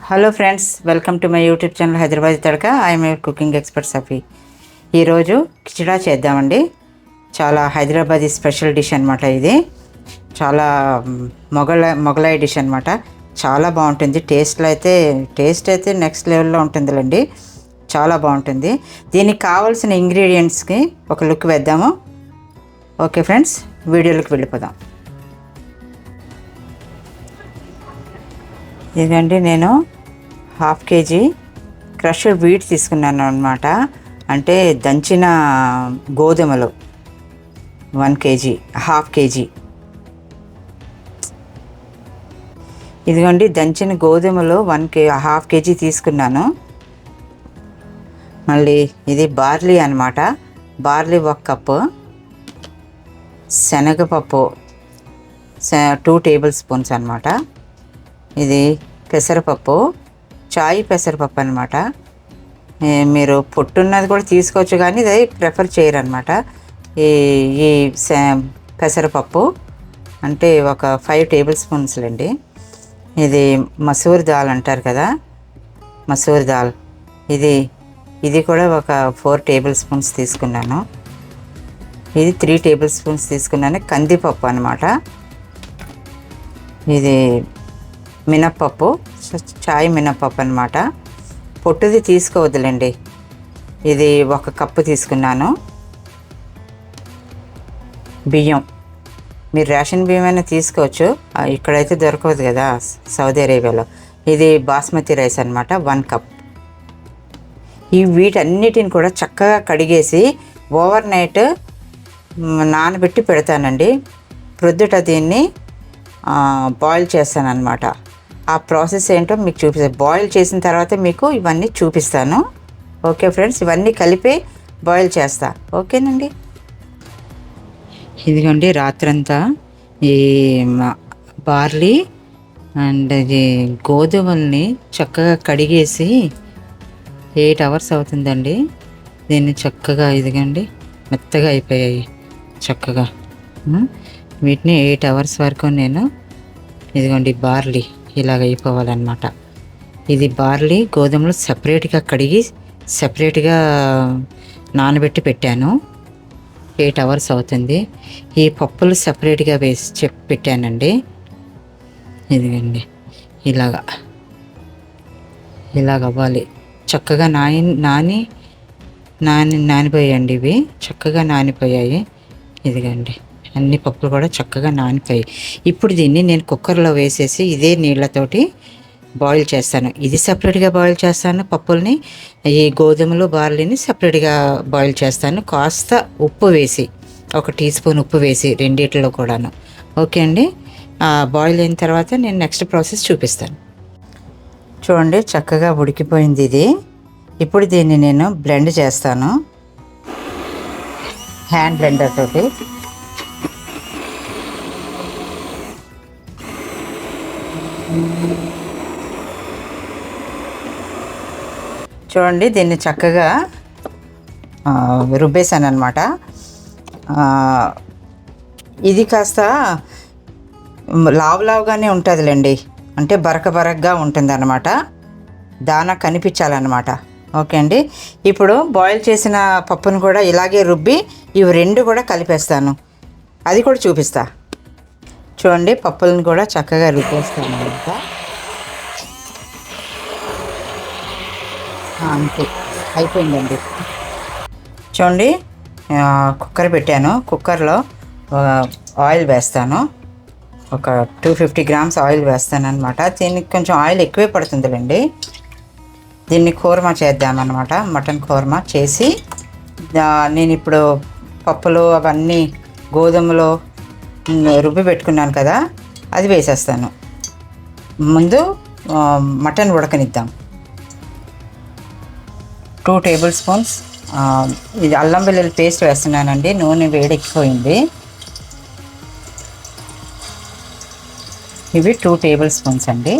Hello friends, welcome to my YouTube channel Hyderabad Tadaka. I'm your cooking expert Safi. ఈరోజు కిచిడా చేద్దామండి. చాలా Hyderabadi special dish అనమాట. ఇది చాలా మొగలాయి డిష్ అనమాట. చాలా బాగుంటుంది. టేస్ట్ అయితే నెక్స్ట్ లెవెల్లో ఉంటుందిలేండి. చాలా బాగుంటుంది. దీనికి కావాల్సిన ఇంగ్రీడియంట్స్కి ఒక లుక్ వేద్దాము. ఓకే ఫ్రెండ్స్, వీడియోలోకి వెళ్ళిపోదాం. ఇదండి, నేను 1/2 kg క్రష్డ్ వీట్ తీసుకున్నాను అనమాట. అంటే దంచిన గోధుమలు 1 kg, 1/2 kg. ఇదిగోండి, దంచిన గోధుమలు 1/2 kg తీసుకున్నాను. మళ్ళీ ఇది బార్లీ అనమాట. బార్లీ 1 కప్పు, శనగపప్పు 2 టేబుల్ స్పూన్స్ అనమాట. ఇది పెసరపప్పు, చాయ్ పెసరపప్పు అనమాట. మీరు పొట్టున్నది కూడా తీసుకోవచ్చు, కానీ ఇది ప్రిఫర్ చేయరు అనమాట. ఈ పెసరపప్పు అంటే ఒక 5 టేబుల్ స్పూన్స్లండి. ఇది మసూర్ దాల్ అంటారు కదా, మసూర్ దాల్. ఇది కూడా ఒక 4 టేబుల్ స్పూన్స్ తీసుకున్నాను. ఇది 3 టేబుల్ స్పూన్స్ తీసుకున్నాను. కందిపప్పు అనమాట. ఇది మినప్పప్పు, చాయ్ మినప్పప్పు అనమాట. పొట్టుది తీసుకోవద్దులేండి. ఇది 1 కప్పు తీసుకున్నాను. బియ్యం, మీరు రేషన్ బియ్యం అయినా తీసుకోవచ్చు, ఇక్కడైతే దొరకదు కదా సౌదీ అరేబియాలో. ఇది బాస్మతి రైస్ అనమాట, 1 కప్. ఈ వీటన్నిటిని కూడా చక్కగా కడిగేసి ఓవర్ నైట్ నానబెట్టి పెడతానండి. ప్రొద్దుట దీన్ని బాయిల్ చేస్తాను అనమాట. ఆ ప్రాసెస్ ఏంటో మీకు చూపిస్తాను. బాయిల్ చేసిన తర్వాత మీకు ఇవన్నీ చూపిస్తాను. ఓకే ఫ్రెండ్స్, ఇవన్నీ కలిపి బాయిల్ చేస్తా. ఓకేనండి. ఇదిగోండి, రాత్రంతా ఈ బార్లీ అండ్ ఇది గోధుమల్ని చక్కగా కడిగేసి 8 hours అవుతుందండి. దీన్ని చక్కగా ఇదిగోండి మెత్తగా అయిపోయాయి చక్కగా. వీటిని 8 hours వరకు నేను ఇదిగోండి బార్లీ ఇలాగ అయిపోవాలన్నమాట. ఇది బార్లీ గోధుమలు సపరేట్గా కడిగి సపరేట్గా నానబెట్టి పెట్టాను. 8 hours అవుతుంది. ఈ పప్పులు సపరేట్గా వేసి పెట్టానండి. ఇదిగండి ఇలాగ అవ్వాలి. చక్కగా నానిపోయాయండి. ఇవి చక్కగా నానిపోయాయి. ఇదిగండి, అన్ని పప్పులు కూడా చక్కగా నానిపోయాయి. ఇప్పుడు దీన్ని నేను కుక్కర్లో వేసేసి ఇదే నీళ్ళతోటి బాయిల్ చేస్తాను. ఇది సపరేట్గా బాయిల్ చేస్తాను పప్పుల్ని, ఈ గోధుమలు బార్లీని సపరేట్గా బాయిల్ చేస్తాను. కాస్త ఉప్పు వేసి, 1 టీ స్పూన్ ఉప్పు వేసి రెండిట్లో కూడాను. ఓకే అండి. బాయిల్ అయిన తర్వాత నేను నెక్స్ట్ ప్రాసెస్ చూపిస్తాను. చూడండి, చక్కగా ఉడికిపోయింది ఇది. ఇప్పుడు దీన్ని నేను బ్లెండ్ చేస్తాను హ్యాండ్ బ్లెండర్ తోటి. చూడండి, దీన్ని చక్కగా రుబ్బేశాను అనమాట. ఇది కాస్త లావుగానే ఉంటుందిలేండి, అంటే బరకగా ఉంటుంది అనమాట. దానా కనిపించాలన్నమాట. ఓకే అండి. ఇప్పుడు బాయిల్ చేసిన పప్పును కూడా ఇలాగే రుబ్బి ఇవి 2 కూడా కలిపేస్తాను. అది కూడా చూపిస్తా. చూడండి, పప్పులను కూడా చక్కగా రుబ్బేస్తాను అనమాట. అంతే, అయిపోయిందండి. చూడండి, కుక్కర్ పెట్టాను. కుక్కర్లో ఆయిల్ వేస్తాను. ఒక 250 grams ఆయిల్ వేస్తాను అనమాట. దీనికి కొంచెం ఆయిల్ ఎక్కువే పడుతుందిలేండి. దీన్ని కూర్మా చేద్దామన్నమాట. మటన్ కూర్మా చేసి నేను ఇప్పుడు పప్పులు అవన్నీ గోధుమలో రుబ్బి పెట్టుకున్నాను కదా, అది వేసేస్తాను. ముందు మటన్ ఉడకనిద్దాం. 2 టేబుల్ స్పూన్స్ ఇది అల్లం వెల్లుల్లి పేస్ట్ వేస్తున్నానండి. నూనె వేడెక్కిపోయింది. ఇవి 2 టేబుల్ స్పూన్స్ అండి.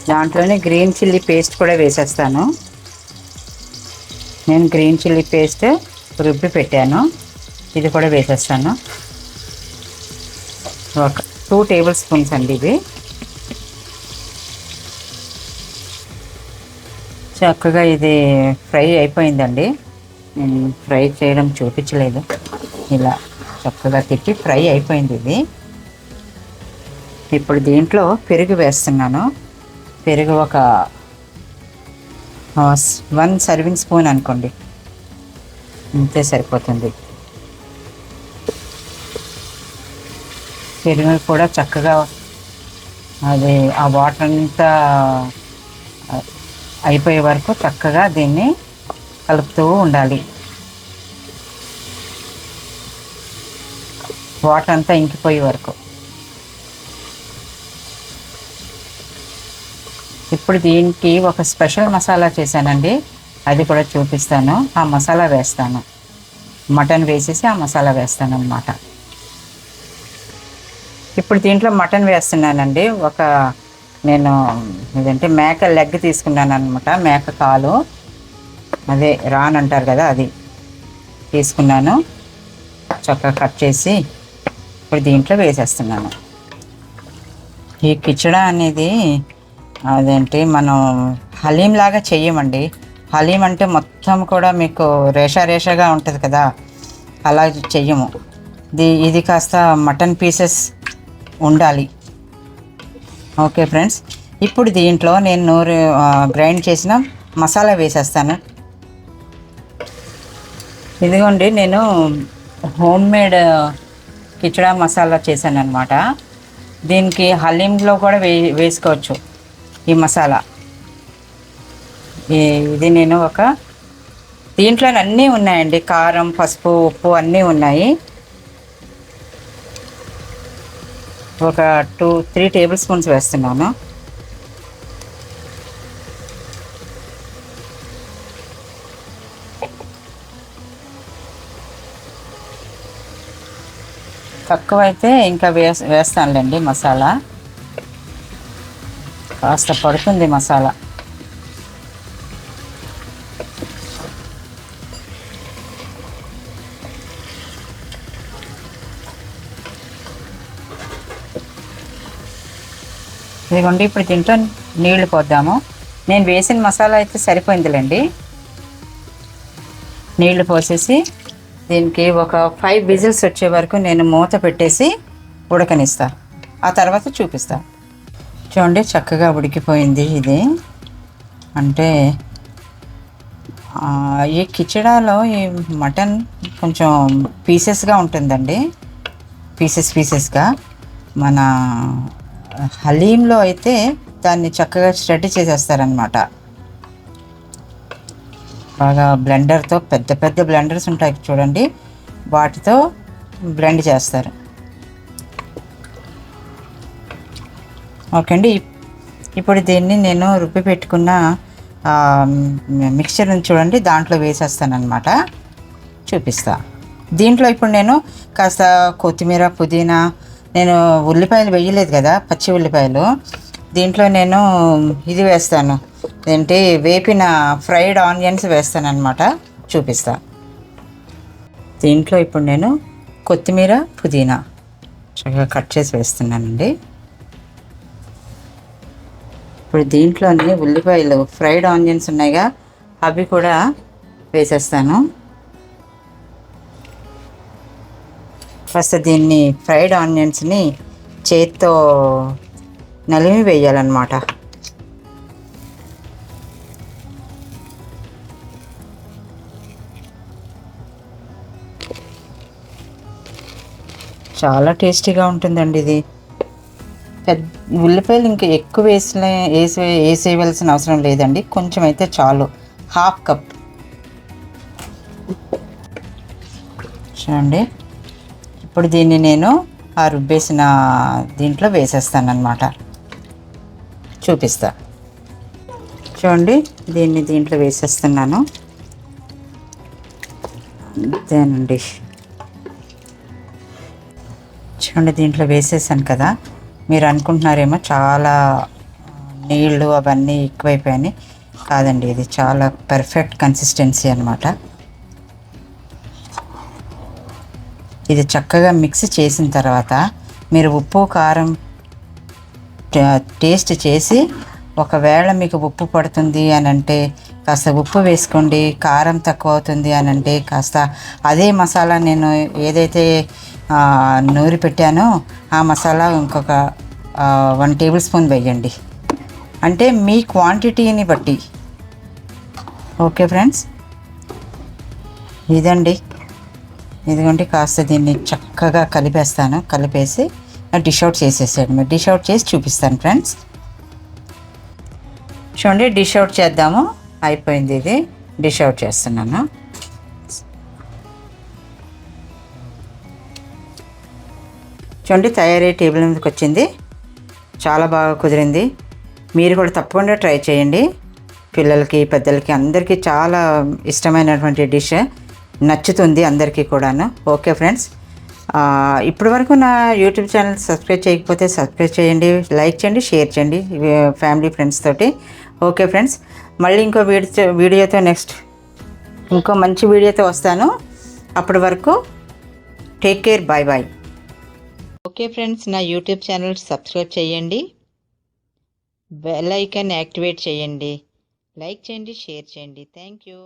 దాంట్లోనే గ్రీన్ చిల్లీ పేస్ట్ కూడా వేసేస్తాను. నేను గ్రీన్ చిల్లీ పేస్ట్ రుబ్బి పెట్టాను, ఇది కూడా వేసేస్తాను. ఒక 2 టేబుల్ స్పూన్స్ అండి ఇవి. చక్కగా ఇది ఫ్రై అయిపోయిందండి. నేను ఫ్రై చేయడం చూపించలేదు. ఇలా చక్కగా తిప్పి ఫ్రై అయిపోయింది ఇది. ఇప్పుడు దీంట్లో పెరుగు వేస్తున్నాను. పెరుగు ఒక 1 సర్వింగ్ స్పూన్ అనుకోండి, అంతే సరిపోతుంది. పెరుగు కూడా చక్కగా అది ఆ వాటర్ అంతా అయిపోయే వరకు చక్కగా దీన్ని కలుపుతూ ఉండాలి. వాటర్ అంతా ఇంకిపోయే వరకు. ఇప్పుడు దీనికి ఒక స్పెషల్ మసాలా చేశానండి, అది కూడా చూపిస్తాను. ఆ మసాలా వేస్తాను, మటన్ వేసేసి ఆ మసాలా వేస్తాను అన్నమాట. ఇప్పుడు దీంట్లో మటన్ వేస్తున్నానండి. నేను ఇదంటే మేక లెగ్ తీసుకున్నాను అనమాట. మేక కాలు, అదే రాన్ అంటారు కదా, అది తీసుకున్నాను. చక్కగా కట్ చేసి ఇప్పుడు దీంట్లో వేసేస్తున్నాను. ఈ కిచడా అనేది అదేంటి మనం హలీం లాగా చెయ్యమండి. హలీం అంటే మొత్తం కూడా మీకు రేషాగా ఉంటుంది కదా, అలా చెయ్యము. ఇది కాస్త మటన్ పీసెస్ ఉండాలి. ఓకే ఫ్రెండ్స్, ఇప్పుడు దీంట్లో నేను గ్రైండ్ చేసిన మసాలా వేసేస్తాను. ఇదిగోండి, నేను హోమ్ మేడ్ కిచడా మసాలా చేశాను అనమాట. దీనికి హలీంలో కూడా వేసుకోవచ్చు ఈ మసాలా. ఇది నేను దీంట్లో అన్నీ ఉన్నాయండి. కారం, పసుపు, ఉప్పు అన్నీ ఉన్నాయి. ఒక 2-3 టేబుల్ స్పూన్స్ వేస్తున్నాను. తక్కువైతే ఇంకా వేస్తానులేండి మసాలా. కాస్త పడుతుంది మసాలా. ఇదిగోండి, ఇప్పుడు దీంట్లో నీళ్లు పోద్దాము. నేను వేసిన మసాలా అయితే సరిపోయిందిలేండి. నీళ్లు పోసేసి దీనికి ఒక 5 విజిల్స్ వచ్చే వరకు నేను మూత పెట్టేసి ఉడకనిస్తా. ఆ తర్వాత చూపిస్తా. చూడండి, చక్కగా ఉడికిపోయింది ఇది. అంటే ఈ కిచడాలో ఈ మటన్ కొంచెం పీసెస్గా ఉంటుందండి, పీసెస్గా. మన హలీంలో అయితే దాన్ని చక్కగా స్ట్రెడ్ చేసేస్తారనమాట. బాగా బ్లెండర్తో, పెద్ద బ్లెండర్స్ ఉంటాయి చూడండి, వాటితో బ్లెండ్ చేస్తారు. ఓకే అండి, ఇప్పుడు దీన్ని నేను రుబ్బి పెట్టుకున్న మిక్చర్ని చూడండి దాంట్లో వేసేస్తాను అనమాట. చూపిస్తా. దీంట్లో ఇప్పుడు నేను కాస్త కొత్తిమీర, పుదీనా, నేను ఉల్లిపాయలు వేయలేదు కదా, పచ్చి ఉల్లిపాయలు. దీంట్లో నేను ఇది వేస్తాను, ఏంటి వేపిన ఫ్రైడ్ ఆనియన్స్ వేస్తాను అనమాట. చూపిస్తా. దీంట్లో ఇప్పుడు నేను కొత్తిమీర, పుదీనా చక్కగా కట్ చేసి వేస్తున్నానండి. ఇప్పుడు దీంట్లోనే ఉల్లిపాయలు, ఫ్రైడ్ ఆనియన్స్ ఉన్నాయిగా, అవి కూడా వేసేస్తాను. ఫస్ట్ దీన్ని ఫ్రైడ్ ఆనియన్స్ని చేత్తో నలిమి వేయాలన్నమాట. చాలా టేస్టీగా ఉంటుందండి ఇది. ఉల్లిపాయలు ఇంకా ఎక్కువ వేసేయవలసిన అవసరం లేదండి, కొంచెం అయితే చాలు. 1/2 కప్ చూడండి. ఇప్పుడు దీన్ని నేను ఆ రుబ్బేసిన దీంట్లో వేసేస్తానన్నమాట. చూపిస్తా. చూడండి, దీంట్లో వేసేస్తున్నాను. అంతేనండి. చూడండి, దీంట్లో వేసేసాను కదా. మీరు అనుకుంటున్నారేమో చాలా నీళ్ళు అవన్నీ ఎక్కువైపోయాయని. కాదండి, ఇది చాలా పర్ఫెక్ట్ కన్సిస్టెన్సీ అన్నమాట. ఇది చక్కగా మిక్స్ చేసిన తర్వాత మీరు ఉప్పు, కారం టేస్ట్ చేసి, ఒకవేళ మీకు ఉప్పు పడుతుంది అని అంటే కాస్త ఉప్పు వేసుకోండి. కారం తక్కువ అవుతుంది అని అంటే కాస్త అదే మసాలా నేను ఏదైతే నూరి పెట్టానో ఆ మసాలా ఇంకొక 1 టేబుల్ స్పూన్ వేయండి. అంటే మీ క్వాంటిటీని బట్టి. ఓకే ఫ్రెండ్స్, ఇదిగోండి కాస్త దీన్ని చక్కగా కలిపేస్తాను. కలిపేసి డిష్ అవుట్ చేసేసాడు. డిష్ అవుట్ చేసి చూపిస్తాను ఫ్రెండ్స్. చూడండి, డిష్ అవుట్ చేద్దాము. అయిపోయింది. ఇది డిష్ అవుట్ చేస్తున్నాను. చూడండి, తయారయ్యే టేబుల్ మీదకి వచ్చింది. చాలా బాగా కుదిరింది. మీరు కూడా తప్పకుండా ట్రై చేయండి. పిల్లలకి, పెద్దలకి, అందరికీ చాలా ఇష్టమైనటువంటి డిష్. నచ్చుతుంది అందరికీ కూడాను. ఓకే ఫ్రెండ్స్, ఇప్పటి వరకు నా యూట్యూబ్ ఛానల్ సబ్స్క్రైబ్ చేయకపోతే సబ్స్క్రైబ్ చేయండి, లైక్ చేయండి, షేర్ చేయండి ఫ్యామిలీ ఫ్రెండ్స్ తోటి. ఓకే ఫ్రెండ్స్, మళ్ళీ ఇంకో వీడియోతో ఇంకో మంచి వీడియోతో వస్తాను. అప్పటి వరకు take care, bye bye. Okay friends, నా యూట్యూబ్ ఛానల్ సబ్స్క్రైబ్ చేయండి, బెల్ ఐకాన్ యాక్టివేట్ చేయండి, లైక్ చేయండి, షేర్ చేయండి. Thank you.